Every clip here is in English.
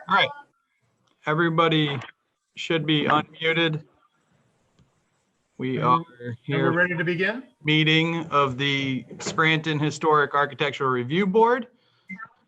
All right, everybody should be unmuted. We are And here we're ready to begin? meeting of the Scranton Historic Architectural Review Board.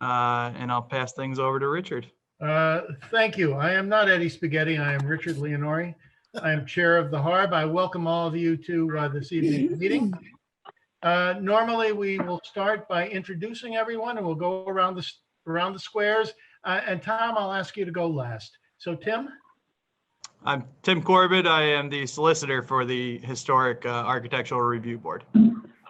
And I'll pass things over to Richard. Thank you. I am not Eddie Spaghetti. I am Richard Leonori. I am chair of the HARB. I welcome all of you to this evening's meeting. Normally, we will start by introducing everyone, and we'll go around the squares. And Tom, I'll ask you to go last. So, Tim? I'm Tim Corbett. I am the solicitor for the Historic Architectural Review Board.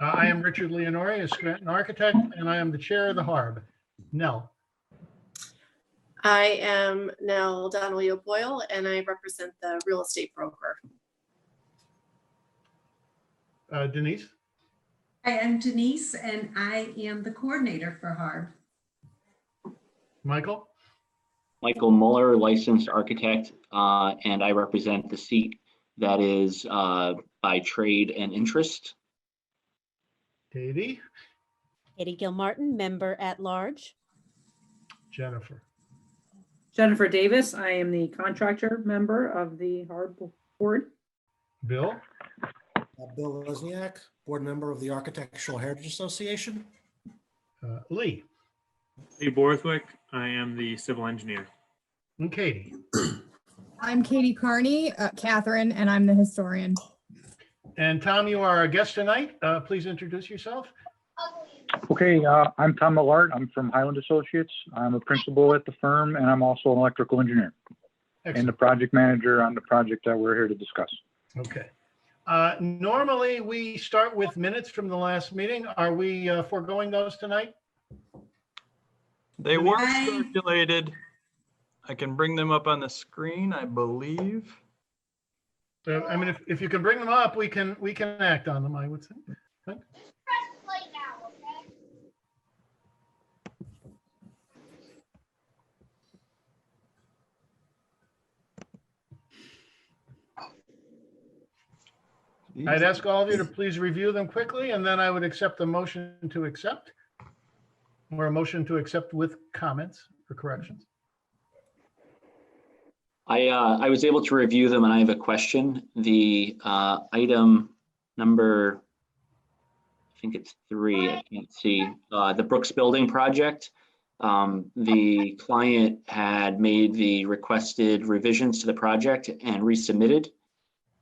I am Richard Leonori, a Scranton architect, and I am the chair of the HARB. Nell? I am Nell Donnelly-O'Boyle, and I represent the real estate broker. Denise? I am Denise, and I am the coordinator for HARB. Michael? Michael Muller, licensed architect, and I represent the seat that is by trade and interest. Katie? Katie Gilmartin, member at large. Jennifer? Jennifer Davis. I am the contractor member of the HARB board. Bill? Bill Wozniak, board member of the Architectural Heritage Association. Lee? Lee Borthwick. I am the civil engineer. And Katie? I'm Katie Carney, Catherine, and I'm the historian. And Tom, you are our guest tonight. Please introduce yourself. Okay, I'm Tom Millard. I'm from Highland Associates. I'm a principal at the firm, and I'm also an electrical engineer. Excellent. And the project manager on the project that we're here to discuss. Okay. Normally, we start with minutes from the last meeting. Are we foregoing those tonight? They were circulated. I can bring them up on the screen, I believe. I mean, if you can bring them up, we can act on them, I would say. Okay. I'd ask all of you to please review them quickly, and then I would accept the motion to accept, or a motion to accept with comments or corrections. I was able to review them, and I have a question. The item number, I think it's 3, I can't see, the Brooks Building project. The client had made the requested revisions to the project and resubmitted.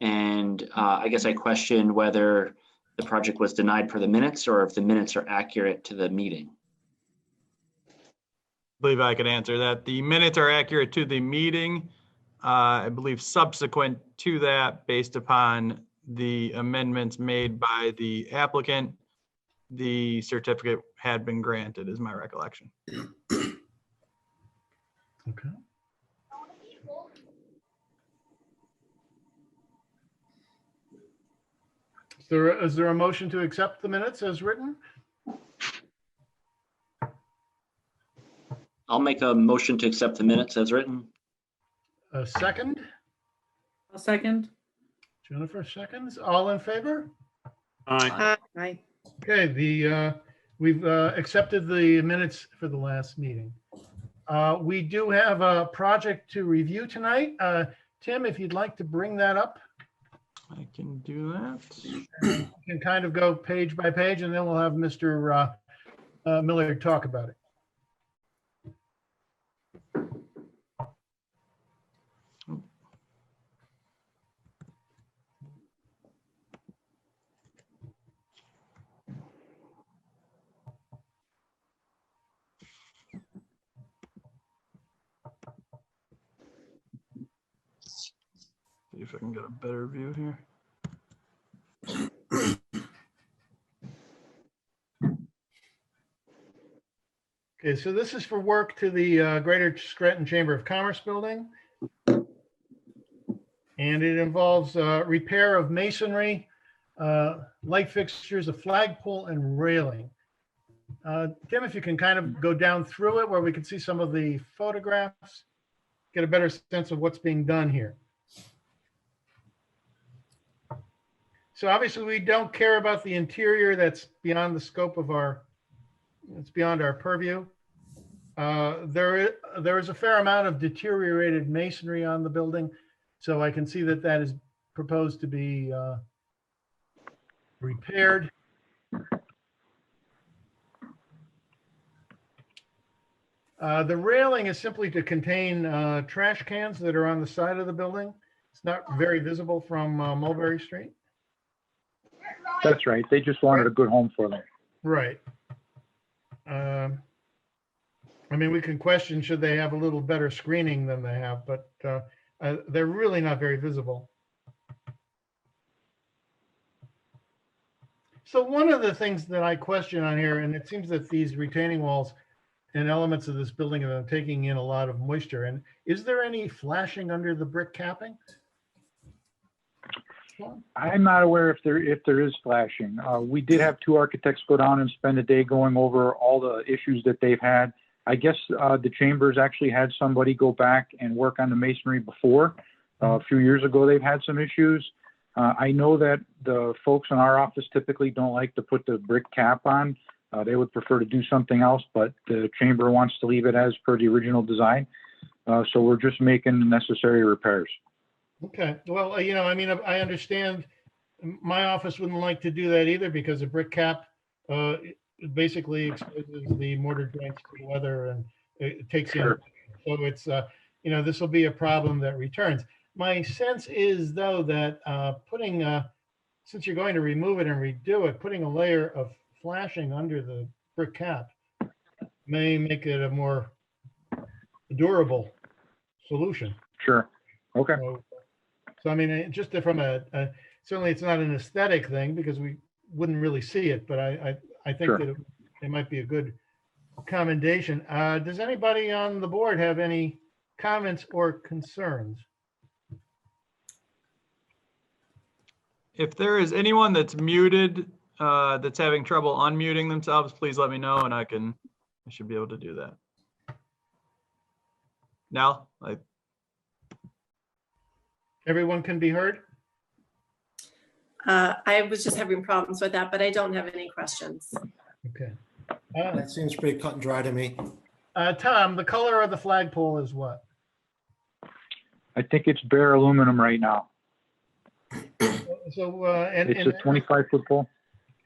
And I guess I questioned whether the project was denied per the minutes or if the minutes are accurate to the meeting. I believe I could answer that. The minutes are accurate to the meeting. I believe subsequent to that, based upon the amendments made by the applicant, the certificate had been granted, is my recollection. Okay. Is there a motion to accept the minutes as written? I'll make a motion to accept the minutes as written. A second? A second. Jennifer seconds. All in favor? Aye. Aye. Okay, we've accepted the minutes for the last meeting. We do have a project to review tonight. Tim, if you'd like to bring that up. I can do that. You can kind of go page by page, and then we'll have Mr. Miller talk about it. See if I can get a better view here. Okay, so this is for work to the Greater Scranton Chamber of Commerce building. And it involves repair of masonry, light fixtures, a flagpole, and railing. Tim, if you can kind of go down through it where we can see some of the photographs, get a better sense of what's being done here. So obviously we don't care about the interior. That's beyond the scope of it's beyond our purview. There is a fair amount of deteriorated masonry on the building, so I can see that that is proposed to be repaired. The railing is simply to contain trash cans that are on the side of the building. It's not very visible from Mulberry Street. That's right. They just wanted a good home for them. Right. I mean, we can question, should they have a little better screening than they have, but they're really not very visible. So one of the things that I question on here, and it seems that these retaining walls and elements of this building are taking in a lot of moisture. And is there any flashing under the brick capping? I'm not aware if there is flashing. We did have two architects go down and spend a day going over all the issues that they've had. I guess the chambers actually had somebody go back and work on the masonry before. A few years ago, they've had some issues. I know that the folks in our office typically don't like to put the brick cap on. They would prefer to do something else, but the chamber wants to leave it as per the original design. So we're just making the necessary repairs. Okay, well, you know, I mean, I understand my office wouldn't like to do that either because a brick cap basically exposes the mortar joints to the weather and it takes Sure. in. So it's, you know, this will be a problem that returns. My sense is, though, that putting, since you're going to remove it and redo it, putting a layer of flashing under the brick cap may make it a more durable solution. Sure. Okay. So I mean, just from certainly it's not an aesthetic thing because we wouldn't really see it, but I think Sure. that it might be a good commendation. Does anybody on the board have any comments or concerns? If there is anyone that's muted, that's having trouble unmuting themselves, please let me know and I should be able to do that. Now, Everyone can be heard? I was just having problems with that, but I don't have any questions. Okay. That seems pretty cut and dry to me. Tom, the color of the flagpole is what? I think it's bare aluminum right now. So, It's a 25-foot pole.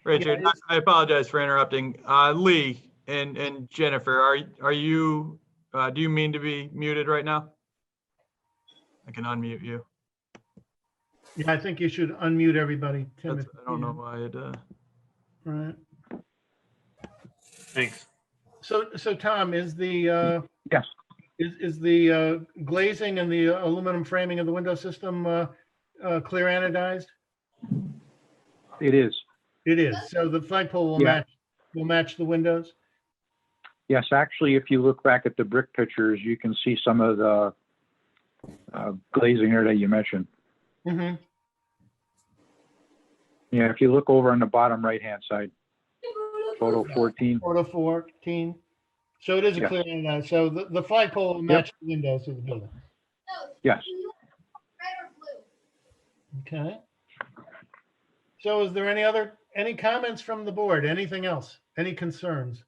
Richard, Yeah, I apologize for interrupting. Lee and Jennifer, are you, do you mean to be muted right now? I can unmute you. yeah, I think you should unmute everybody, Tim. I don't know why it, Right. Thanks. So Tom, is the Yes. is the glazing and the aluminum framing of the window system clear anodized? It is. It is. So the flagpole will Yeah. match the windows? Yes, actually, if you look back at the brick pictures, you can see some of the glazing here that you mentioned. Mm-hmm. Yeah, if you look over on the bottom right-hand side, photo 14. Photo 14. So it is a Yeah. clear anodized. So the flagpole will match the windows of the building. Yes. Okay. So is there any comments from the board? Anything else? Any concerns?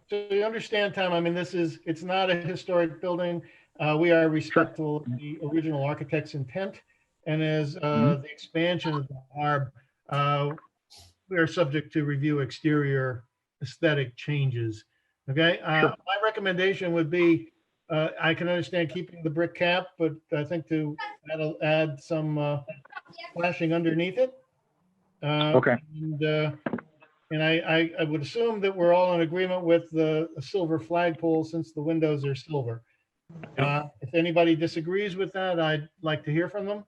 So you understand, Tom, I mean, it's not a historic building. We are respectful of the original architect's intent. And as the expansion of the HARB, we are subject to review exterior aesthetic changes. Okay, my recommendation would be, I can understand keeping the brick cap, but I think to add some flashing underneath it. Okay. And I would assume that we're all in agreement with the silver flagpole since the windows are silver. If anybody disagrees with that, I'd like to hear from them.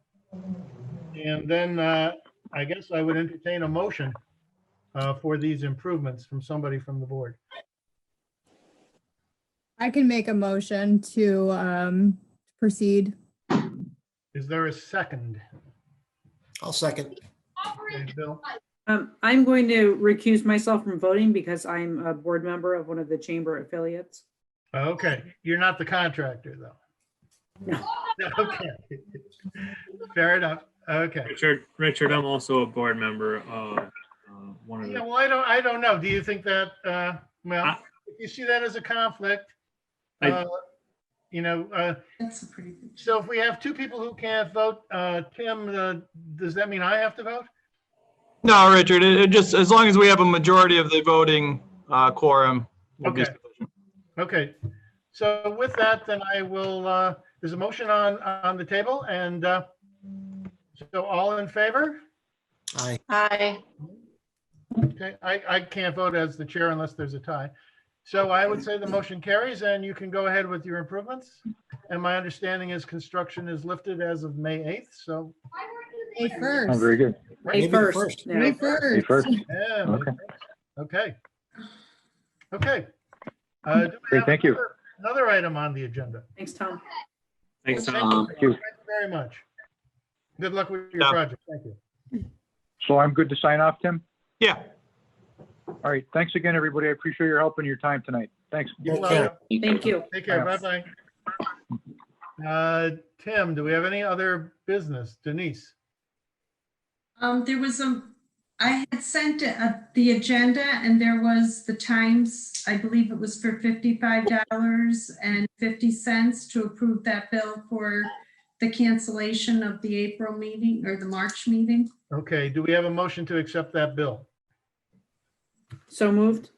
And then I guess I would entertain a motion for these improvements from somebody from the board. I can make a motion to proceed. Is there a second? I'll second. Okay, Bill? I'm going to recuse myself from voting because I'm a board member of one of the chamber affiliates. Okay, you're not the contractor, though. No. Okay, fair enough. Okay. Richard, I'm also a board member of one of Yeah, the. well, I don't know. Do you think that, well, if you see that as a conflict, I- you know, That's a pretty good. so if we have two people who can't vote, Tim, does that mean I have to vote? No, Richard, it just, as long as we have a majority of the voting quorum. will be Okay. sufficient. Okay. So with that, then I will, there's a motion on the table, and so all in favor? Aye. Aye. Okay, I can't vote as the chair unless there's a tie. So I would say the motion carries, and you can go ahead with your improvements. And my understanding is construction is lifted as of May 8th, so. May Oh, 1st. very good. May Maybe 1st. May No. 1st. May 1st. Yeah. May Okay. 1st. Okay. Okay. Do we Great, have thank you. another item on the agenda? Thanks, Tom. Thanks, Thank Tom. you you. very much. Good luck with your Yeah. project. Thank you. So I'm good to sign off, Tim? Yeah, All right, thanks again, everybody. I appreciate your help and your time tonight. Thanks. You're Take care. welcome. Thank you. Take care. Bye-bye. Tim, do we have any other business? Denise? There was I had sent the agenda and there was the times, I believe it was for $55.50 to approve that bill for the cancellation of the April meeting or the March meeting. Okay, do we have a motion to accept that bill? So moved.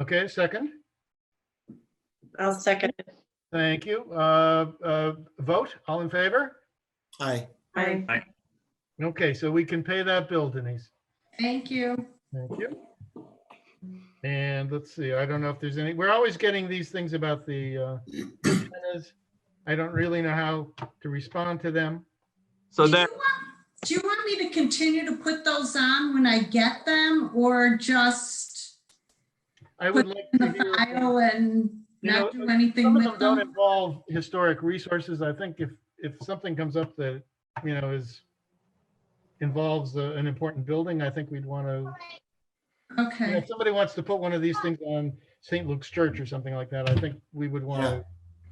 Okay, second. I'll second it. Thank you. Vote, all in favor? Aye. Aye. Okay, so we can pay that bill, Denise. Thank you. Thank you. And let's see, I don't know if there's any, we're always getting these things about the antennas. I don't really know how to respond to them. so that, Do you want me to continue to put those on when I get them or just I would put like in to the hear. file and You know, not do anything Some of with them don't them? involve historic resources. I think if something comes up that, you know, involves an important building, I think we'd want to, Okay. if somebody wants to put one of these things on St. Luke's Church or something like that, I think we would want to,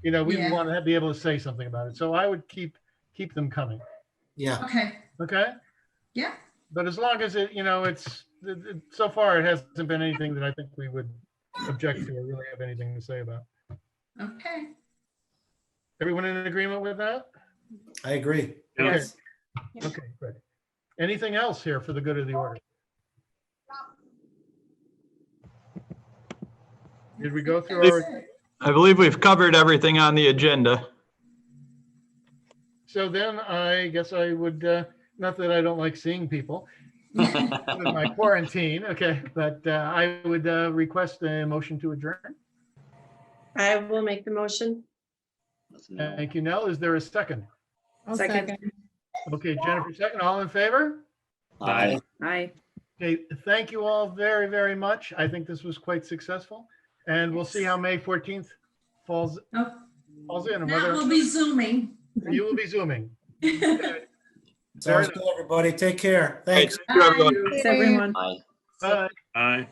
we would Yeah. want to be able to say something about it. So I would keep them coming. Yeah. Okay. Okay? Yeah. But as long as so far it hasn't been anything that I think we would object to or really have anything to say about. Okay. Everyone in agreement with that? I agree. Yes. Okay, good. Anything else here for the good of the order? Did we go through our, I believe we've covered everything on the agenda. so then I guess I would, not that I don't like seeing people with my quarantine, okay, but I would request a motion to adjourn. I will make the motion. Thank you, Nell. Is there a second? I'll Second. second. Okay, Jennifer, second. All in favor? Aye. Aye. Okay, thank you all very, very much. I think this was quite successful. And we'll see how May 14th falls Oh, in. And now whether we'll be Zooming. you will be Zooming. Okay. Sounds good, everybody. Take care. Thanks. Thank you, everyone. Thanks, everyone. Aye. Bye. Aye.